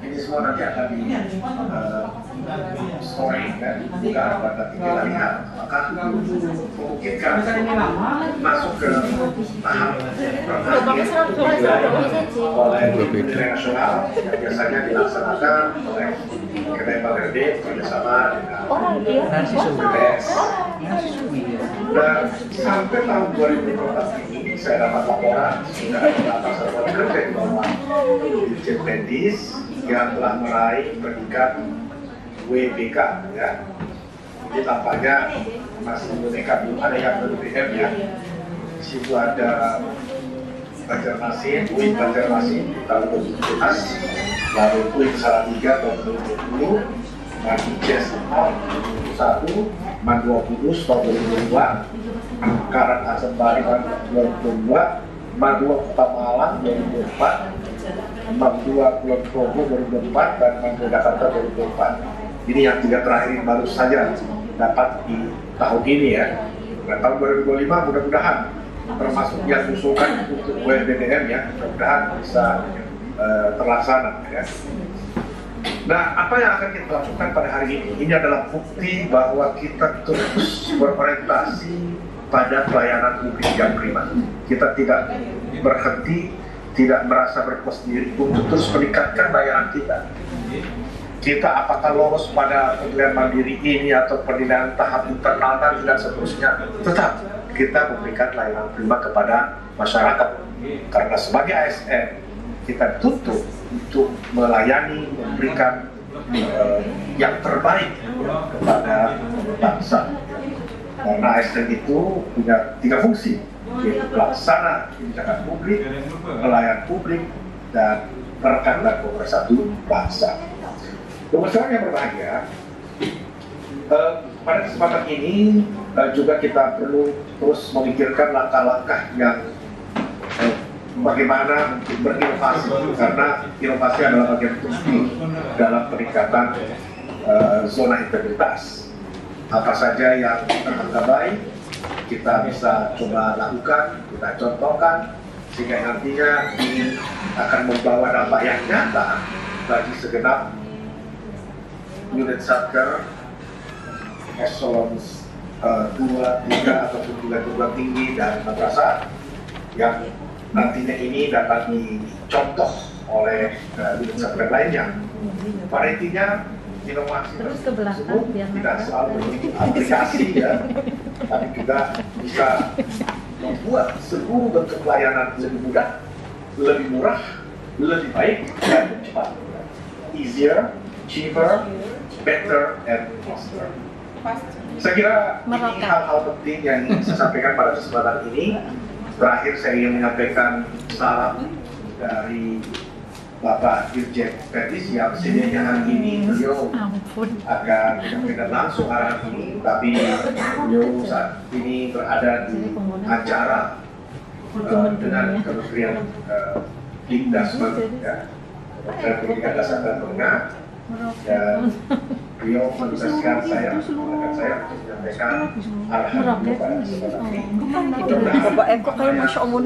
ini semua nanti akan di story kan, buka pada kita lihat, maka memungkinkan masuk ke tahap oleh Pemilihan Nasional yang biasanya dilaksanakan oleh Kementerian bekerjasama dengan BPS. Dan sampai tahun 2014 ini saya dapat laporan sudah ada beberapa satuan kerja di bawah Dirjen Pendis yang telah meraih predikat WBK ya. Jadi tampaknya masih WBK, belum ada yang BBM ya. Di situ ada Banjarmasin, UIN Banjarmasin tahun 2017, lalu UIN Salatiga tahun 2020, Madi Jazz tahun 2021, Mandua Kudus tahun 2022, Karang Asem Bali tahun 2022, Mandua Kota Malang 2024, Mandua Kulon Progo 2024, dan Mandua Jakarta 2024. Ini yang tiga terakhir yang baru saja dapat di tahun ini ya. Nah, tahun 2025 mudah-mudahan termasuk yang diusulkan untuk WBDM ya, mudah-mudahan bisa terlaksana ya. Nah, apa yang akan kita lakukan pada hari ini? Ini adalah bukti bahwa kita terus berorientasi pada pelayanan publik yang prima. Kita tidak berhenti, tidak merasa berpuas diri untuk terus meningkatkan layanan kita. Kita apakah lolos pada penilaian mandiri ini atau penilaian tahap internal dan seterusnya, tetap kita memberikan layanan prima kepada masyarakat. Karena sebagai ASN kita tutup untuk melayani, memberikan yang terbaik kepada bangsa. Karena ASN itu punya tiga fungsi, yaitu pelaksana kebijakan publik, pelayan publik, dan perekat dan pemersatu bangsa. Pemirsa yang berbahagia, pada kesempatan ini juga kita perlu terus memikirkan langkah-langkah yang bagaimana berinovasi, karena inovasi adalah bagian penting dalam peningkatan zona integritas. Apa saja yang kita baik, kita bisa coba lakukan, kita contohkan, sehingga nantinya ini akan membawa dampak yang nyata bagi segenap unit satker eselon 2, 3 ataupun juga perguruan tinggi dan madrasah yang nantinya ini dapat dicontoh oleh unit satker lainnya. Pada intinya inovasi tersebut tidak selalu memiliki aplikasi ya, tapi juga bisa membuat seluruh bentuk pelayanan lebih mudah, lebih murah, lebih baik dan cepat. Easier, cheaper, better, and faster. Saya kira ini hal-hal penting yang ingin saya sampaikan pada kesempatan ini. Terakhir saya ingin menyampaikan salam dari Bapak Dirjen Pendis yang sedianya hari ini beliau akan menyampaikan langsung arahan ini, tapi beliau saat ini berada di acara dengan Kementerian Dikdasmen ya, Kementerian Pendidikan Dasar dan Menengah, dan beliau menugaskan saya untuk menyampaikan arahan kepada kesempatan ini. Bapak Eko kayak Masya Allah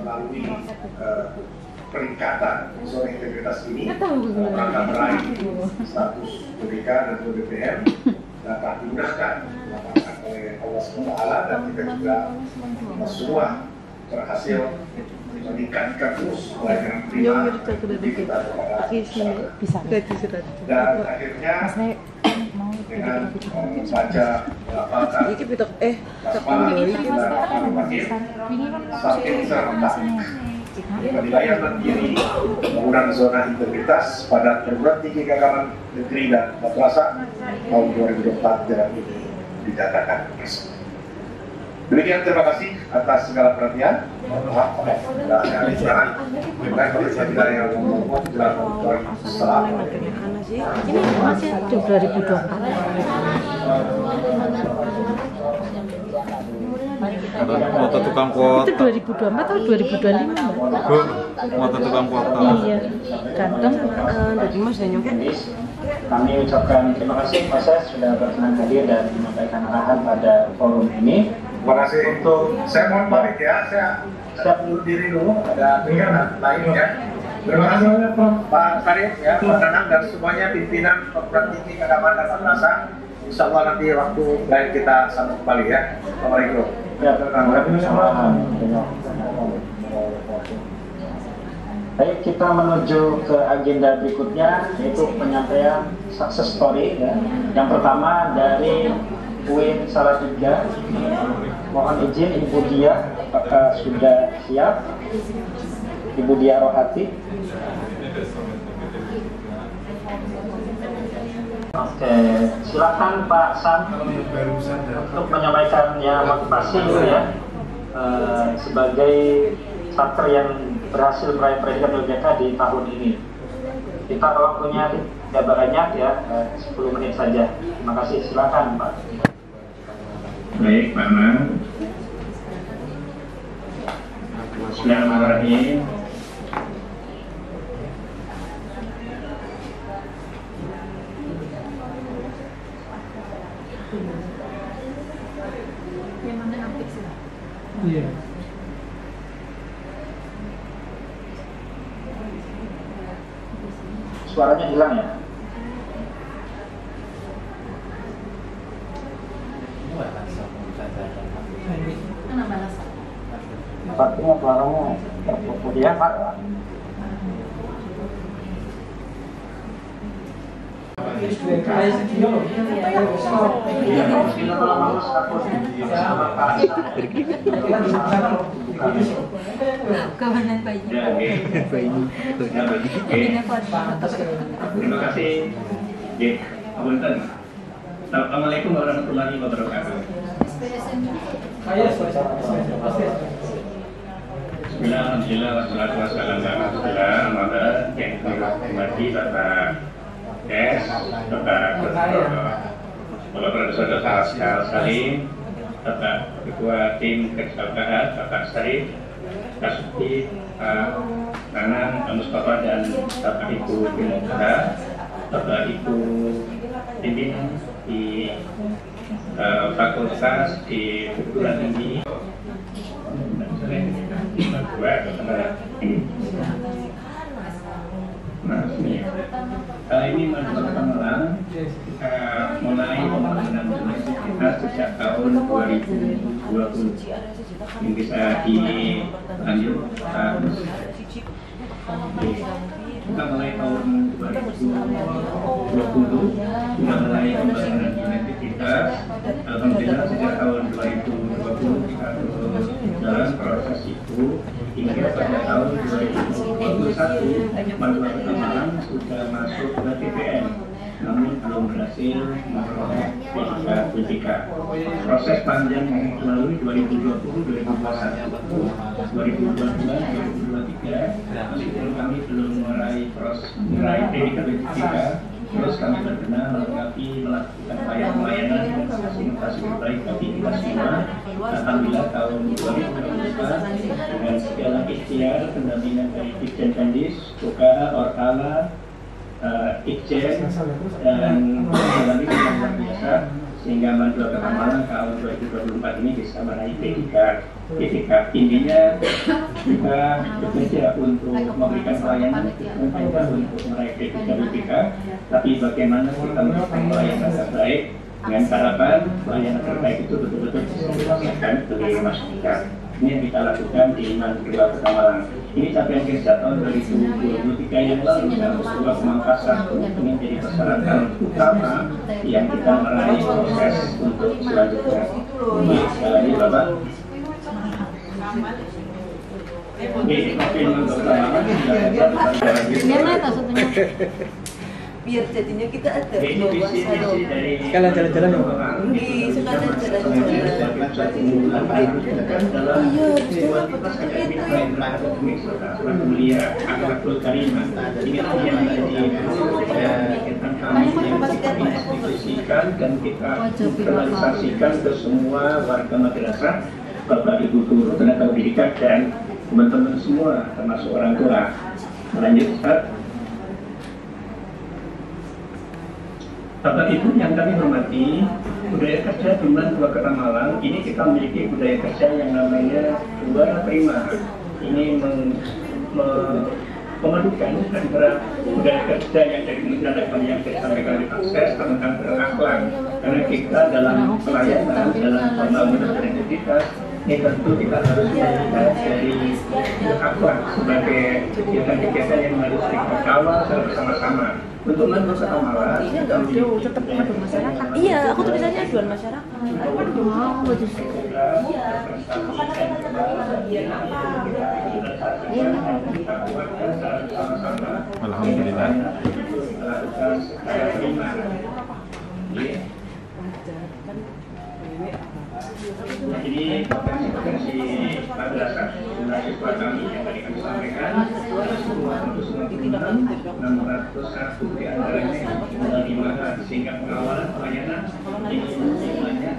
melalui peningkatan zona integritas ini, rangka meraih status PBK dan BPM dapat dimudahkan oleh Allah SWT, dan kita juga semua berhasil meningkatkan terus pelayanan prima di kita kepada masyarakat. Dan akhirnya dengan membaca melafalkan basmalah sampai serentak penilaian mandiri pembangunan zona integritas pada perguruan tinggi keagamaan negeri dan madrasah tahun 2024 dan ini dinyatakan resmi. Demikian, terima kasih atas segala perhatian. Maaf bila ada kekurangan. Bila yang ngomong Assalamualaikum. ini masih 2024. Motor tukang kuota. Itu 2024 atau 2025 Mbak? Motor tukang kuota. Iya, ganteng. Dari Mas Danyong. Kami ucapkan terima kasih Mas Ses sudah berkenan hadir dan menyampaikan arahan pada forum ini. Terima kasih. Untuk saya mohon balik ya, saya undur diri dulu, ada kegiatan lain ya. Terima kasih banyak Pak Sarif, ya, Pak Nanang dan semuanya pimpinan perguruan tinggi keagamaan dan madrasah. Insya Allah nanti waktu lain kita sambung kembali ya. Assalamualaikum. Ya, Waalaikumsalam. Baik, kita menuju ke agenda berikutnya, yaitu penyampaian success story. Ya. Yang pertama dari UIN Salatiga. Mohon izin Ibu Dia, apakah sudah siap? Ibu Dia Rohati. Oke, silakan Pak San untuk menyampaikan yang motivasi dulu ya, sebagai starter yang berhasil meraih predikat UTBK di tahun ini. Kita waktunya tidak banyak ya, 10 menit saja. Terima kasih, silakan Pak. Baik, Pak Man. Bismillahirrahmanirrahim. Yang mana apik sih? Iya. Suaranya hilang ya? Sepertinya suaranya terputus ya Pak. Kawanan bayi. Terima kasih. Assalamualaikum warahmatullahi wabarakatuh. Bismillah, alhamdulillah, wassalatu wassalamu ala rasulillah. Maka yang hormati Bapak Kes, Bapak Saudara Salim, Bapak Ketua Tim Keksaudaraan, Bapak Sarif, Kasuti, Pak Nanang, Pak Mustafa dan Bapak Ibu Demokrat, Bapak Ibu pimpinan di fakultas di perguruan tinggi. Ini Madrasah Kamalan mulai pembangunan universitas sejak tahun 2020 yang bisa dilanjut kita mulai tahun 2020 sudah mulai pembangunan universitas. Alhamdulillah sejak tahun 2020 kita terus dalam proses itu hingga pada tahun 2021 Madrasah Kamalan sudah masuk ke TPM, namun belum berhasil memperoleh PDK. Proses panjang yang melalui 2020, 2021, 2022, 2023, meskipun kami belum meraih PDK, terus kami berbenah melengkapi melakukan pelayanan dan inovasi terbaik bagi kita semua. Alhamdulillah tahun 2022 dengan segala ikhtiar pendampingan dari Ikjen Kandis, Buka, Orkala, Ikjen dan mengalami yang luar biasa sehingga Madrasah Kamalan tahun 2024 ini bisa meraih PDK. Intinya kita bekerja untuk memberikan pelayanan, mencoba untuk meraih PDK, tapi bagaimana kita memberikan pelayanan terbaik dengan harapan pelayanan terbaik itu betul-betul bisa dirasakan oleh masyarakat. Ini yang kita lakukan di Madrasah Kamalan. Ini capaian kerja tahun 2023 yang lalu dalam sebuah pemangkasan ini menjadi persyaratan utama yang kita meraih proses untuk selanjutnya. Ini sekali lagi Bapak. Biar jadinya kita ada bawa salon. Sekalian jalan-jalan ya Pak? Sekalian jalan-jalan. Dan kita realisasikan ke semua warga madrasah, Bapak Ibu guru, tenaga pendidikan dan teman-teman semua termasuk orang tua. Lanjut Ustaz. Bapak Ibu yang kami hormati, budaya kerja Bimbingan Dua Kota Malang ini kita memiliki budaya kerja yang namanya dua prima. Ini memadukan antara budaya kerja yang dari Kementerian Agama yang disampaikan di akses tentang berakhlak, karena kita dalam pelayanan, dalam pembangunan identitas ini tentu kita harus melihat dari akhlak sebagai kegiatan-kegiatan yang harus kita kawal secara bersama-sama. Untuk madu masyarakat, ini enggak audio, tetap madu masyarakat. Iya, aku tulisannya aduan masyarakat. Wow, bagus. Alhamdulillah. Ini potensi madrasah mahasiswa kami yang tadi kami sampaikan 601 di antaranya menerima sehingga pengawalan pelayanan ini jumlahnya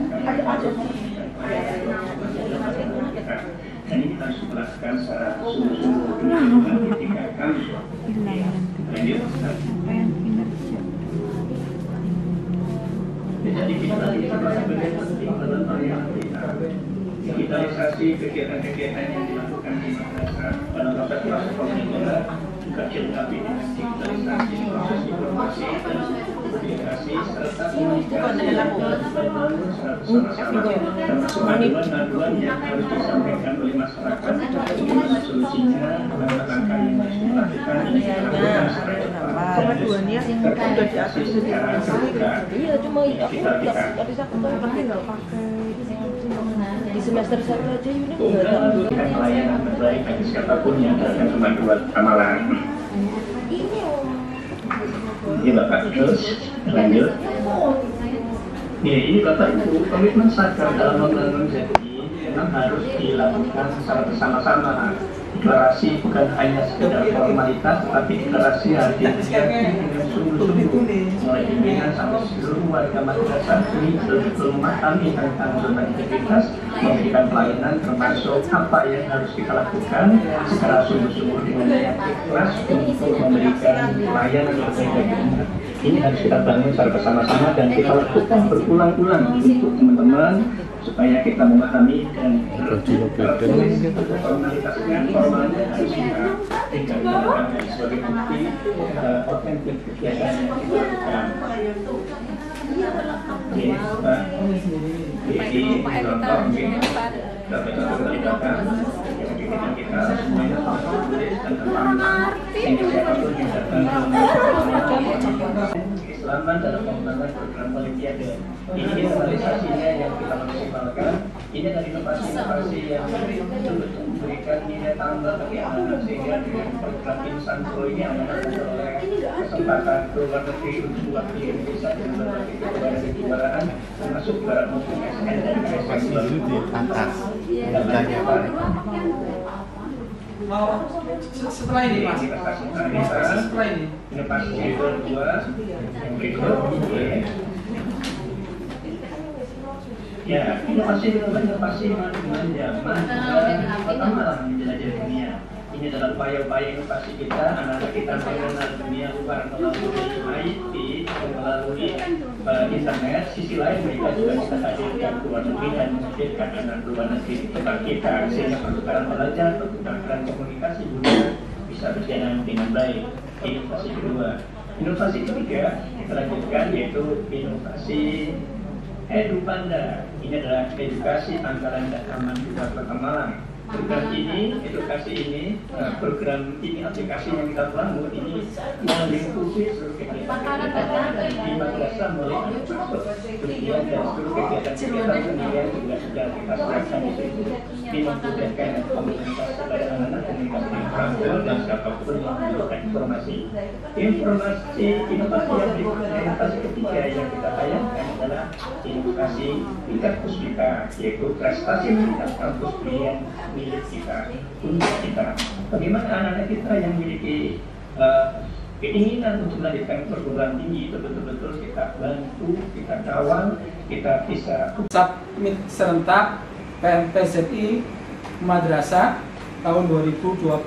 dan ini harus dilakukan secara sungguh-sungguh dengan ditingkatkan. Lanjut. Jadi kita sebagai penting dalam pelayanan kita, digitalisasi kegiatan-kegiatan yang dilakukan di madrasah pada proses pembelajaran juga dilengkapi dengan digitalisasi proses informasi dan komunikasi serta komunikasi bersama-sama termasuk aduan-aduan yang harus disampaikan oleh masyarakat bagaimana solusinya, langkah-langkah yang harus dilakukan dan dilakukan secara cepat. Aduannya udah diatur secara terbuka. Iya, cuma aku nggak pakai di semester 1 aja ini memberikan pelayanan terbaik bagi siapapun yang akan kemampuan amalan. Ini Bapak, terus lanjut. Ini Bapak Ibu, komitmen sadar dalam membangun ZI memang harus dilakukan secara bersama-sama. Deklarasi bukan hanya sekedar formalitas, tetapi deklarasi harus dilakukan dengan sungguh-sungguh mulai pimpinan sampai seluruh warga madrasah ini betul-betul memahami tentang zona integritas, memberikan pelayanan termasuk apa yang harus kita lakukan secara sungguh-sungguh dengan niat ikhlas untuk memberikan pelayanan yang terbaik bagi umat. Ini harus kita bangun secara bersama-sama dan kita lakukan berulang-ulang untuk teman-teman supaya kita memahami dan formalitasnya, formalnya harus kita tingkatkan sebagai bukti otentik kegiatan yang kita lakukan. Jadi contoh mungkin contoh keterlibatan kegiatan kita semuanya tulis dan terpantau sehingga siapapun yang datang keislaman dalam pengembangan program olimpiade. Ini internalisasinya yang kita maksimalkan. Ini dari inovasi-inovasi yang betul-betul memberikan nilai tambah bagi anak-anak sehingga dengan program Insan Pro ini anak-anak memperoleh kesempatan ke luar negeri untuk mewakili Indonesia dengan berbagai kejuaraan termasuk juara maupun SN dan SN di atas. Setelah ini Mas, setelah ini inovasi kedua yang berikut ya inovasi manajemen zaman pertama menjelajah dunia. Ini adalah upaya-upaya inovasi kita, anak-anak kita mengenal dunia luar melalui IT, melalui internet. Sisi lain mereka juga bisa hadirkan ke luar negeri dan menghadirkan anak luar negeri di tempat kita sehingga pertukaran belajar, pertukaran komunikasi budaya bisa berjalan dengan baik. Inovasi kedua. Inovasi ketiga kita lanjutkan yaitu inovasi Edupanda. Ini adalah edukasi anggaran dan aman juga Kota Malang. Program ini, edukasi ini, program ini, aplikasi yang kita bangun ini melingkupi seluruh kegiatan di madrasah mulai masuk kemudian dan seluruh kegiatan pendidikan juga sudah kita serahkan di situ. Ini memudahkan komunikasi kepada anak-anak, komunikasi dengan orang tua dan siapapun yang membutuhkan informasi. Informasi inovasi yang berikutnya, inovasi ketiga yang kita bayangkan adalah inovasi tingkat puspita, yaitu prestasi tingkat kampus yang milik kita, untuk kita. Bagaimana anak-anak kita yang memiliki keinginan untuk melanjutkan perguruan tinggi itu betul-betul kita bantu, kita kawal, kita bisa submit serentak PMPZI Madrasah tahun 2024.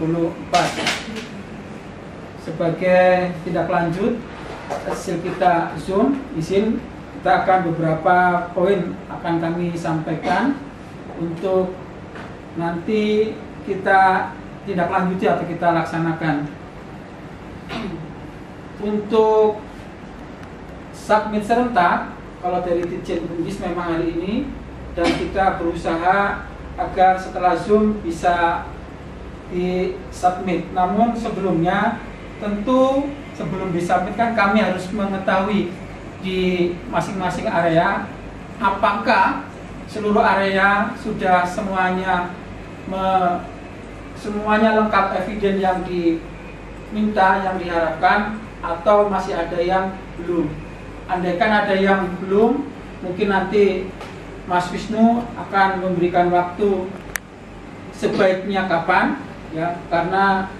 Sebagai tindak lanjut hasil kita izin kita akan beberapa poin akan kami sampaikan untuk nanti kita tindak lanjuti atau kita laksanakan. untuk submit serentak, kalau dari Ditjen Bundis memang hari ini, dan kita berusaha agar setelah Zoom bisa di-submit. Namun sebelumnya, tentu sebelum disubmit kan kami harus mengetahui di masing-masing area apakah seluruh area sudah semuanya lengkap eviden yang diminta, yang diharapkan, atau masih ada yang belum. Andaikan ada yang belum, mungkin nanti Mas Wisnu akan memberikan waktu sebaiknya kapan, ya, karena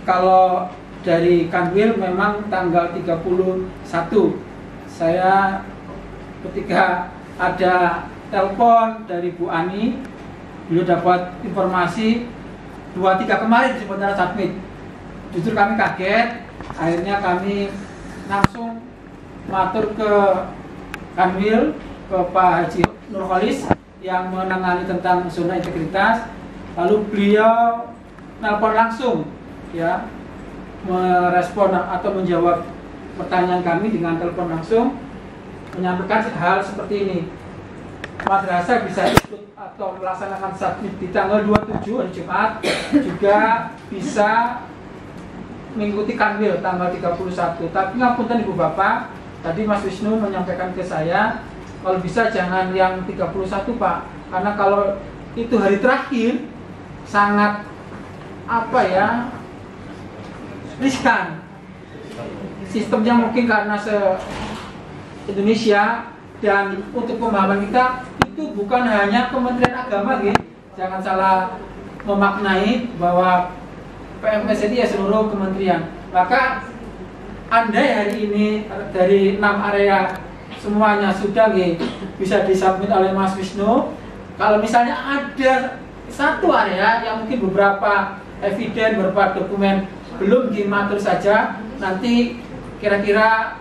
kalau dari Kanwil memang tanggal 31. Saya ketika ada telepon dari Bu Ani, beliau dapat informasi 23 kemarin sebenarnya submit. Justru kami kaget, akhirnya kami langsung matur ke Kanwil, ke Pak Haji Nurholis yang menangani tentang zona integritas. Lalu beliau nelpon langsung, ya, merespon atau menjawab pertanyaan kami dengan telepon langsung, menyampaikan hal seperti ini. Madrasah bisa ikut atau melaksanakan submit di tanggal 27 hari Jumat, juga bisa mengikuti Kanwil tanggal 31. Tapi ngapunten Ibu Bapak, tadi Mas Wisnu menyampaikan ke saya, kalau bisa jangan yang 31 Pak, karena kalau itu hari terakhir sangat riskan. Sistemnya mungkin karena se-Indonesia, dan untuk pemahaman kita itu bukan hanya Kementerian Agama, gitu. Jangan salah memaknai bahwa PMS ini ya seluruh kementerian. Maka andai hari ini dari 6 area semuanya sudah bisa disubmit oleh Mas Wisnu, kalau misalnya ada satu area yang mungkin beberapa eviden, beberapa dokumen belum dimatur saja, nanti kira-kira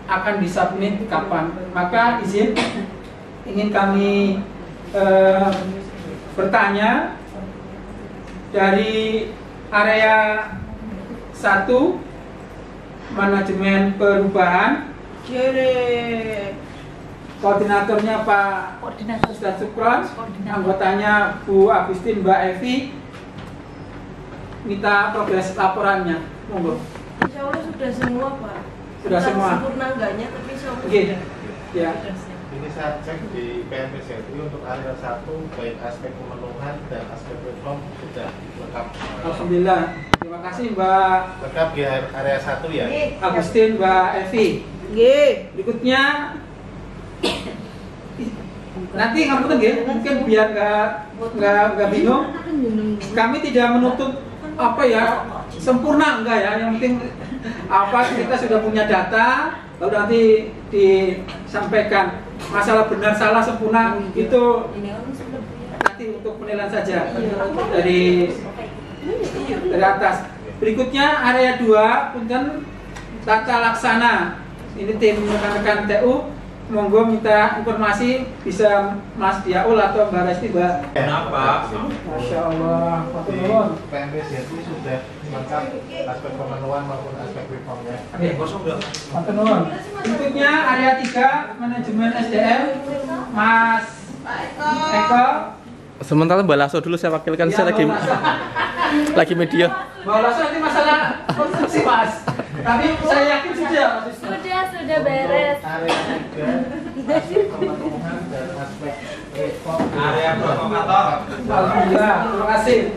akan disubmit kapan. Maka ingin kami bertanya dari area 1 manajemen perubahan, koordinatornya Pak Ustadz Sukron, anggotanya Bu Agustin, Mbak Evi. Minta progres laporannya, monggo. Insya Allah sudah semua Pak. Sudah semua. Sempurna enggaknya, tapi insya Allah Oke. Ya. Ini saya cek di PMPSRI untuk area 1, baik aspek pemenuhan dan aspek reform sudah lengkap. Alhamdulillah. Terima kasih Mbak Lengkap di area 1 ya. Agustin, Mbak Evi. Berikutnya nanti ngapunten nggih, mungkin biar nggak bingung. Kami tidak menutup sempurna enggak ya. Yang penting kita sudah punya data, lalu nanti disampaikan. Masalah benar salah sempurna itu nanti untuk penilaian saja dari atas. Berikutnya area 2, punten tata laksana. Ini tim rekan-rekan TU, monggo minta informasi, bisa Mas Diaul atau Mbak Resti, Mbak. Kenapa? Masya Allah, Di PMPSRI sudah lengkap aspek pemenuhan maupun aspek reformnya. Berikutnya area 3, manajemen SDM, Mas Eko. Sementara Mbak Lasso dulu, saya wakilkan, saya lagi media. Mbak Lasso ini masalah konstruksi Mas, tapi saya yakin sudah. Sudah beres. Area 3, aspek pemenuhan dan aspek reform. Area provokator. Alhamdulillah, terima kasih.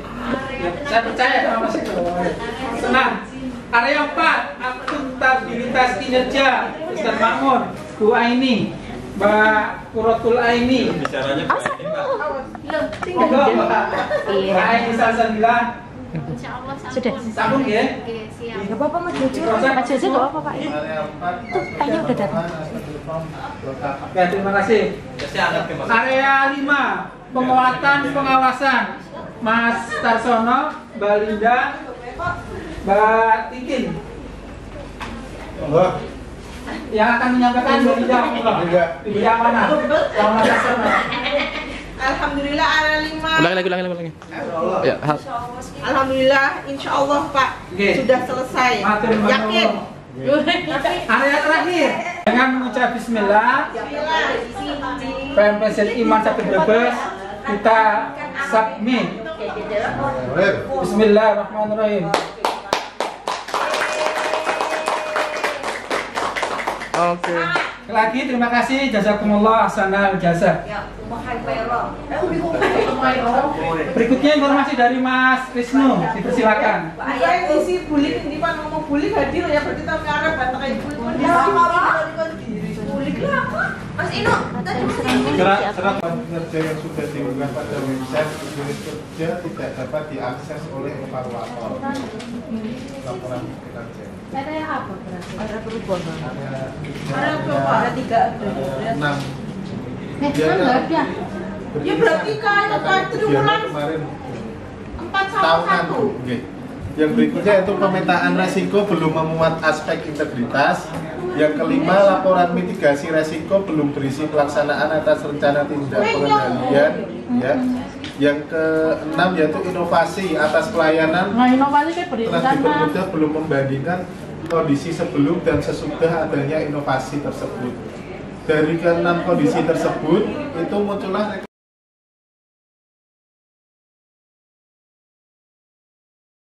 Saya percaya sama Mas Eko. Senang. Area 4, akuntabilitas kinerja, Ustaz Makmun, Bu Aini, Mbak Kurotul Aini. Bicaranya Bu Aini, Mbak. Monggo Mbak. Mbak Aini Salsabila. Insyaallah sudah. Sambung ya. Siap. Enggak apa-apa Mas Jojo. Mas Jojo enggak apa-apa Pak. Area 4, Tanya udah datang. aspek reform lengkap. Oke, terima kasih. Area 5, penguatan pengawasan, Mas Tarsono, Mbak Linda, Mbak Titin. Monggo. Yang akan menyampaikan Mbak Linda, Ibu yang mana? Yang Mas Tarsono. Alhamdulillah ada 5. Ulangi. Ya, Alhamdulillah, insya Allah Pak sudah selesai. Yakin? Area terakhir dengan mengucap Bismillah. PMPSN Iman 1 Brebes kita submit. Bismillahirrahmanirrahim. Oke. Lagi terima kasih, jazakumullah ahsanal jazak. Berikutnya informasi dari Mas Wisnu, dipersilakan. Saya isi bulik ini Pak ngomong bulik hadir ya berarti tahun ngarep batang bulik. Bulik lah Pak. Mas Ino, tadi Surat kerja yang sudah diunggah pada website unit kerja tidak dapat diakses oleh evaluator. Laporan kerja. Ada apa berarti? Ada perubahan. ada berapa? Ada 3 ada. 6. Ada. Ya berarti kan triwulan kemarin 4 sama 1. Oke. Yang berikutnya itu pemetaan resiko belum memuat aspek integritas. Yang kelima, laporan mitigasi resiko belum berisi pelaksanaan atas rencana tindak pengendalian. Ya. Yang keenam yaitu inovasi atas pelayanan. Nah, inovasi kayak Telah dipermudah belum membandingkan kondisi sebelum dan sesudah adanya inovasi tersebut. Dari ke-6 kondisi tersebut itu muncullah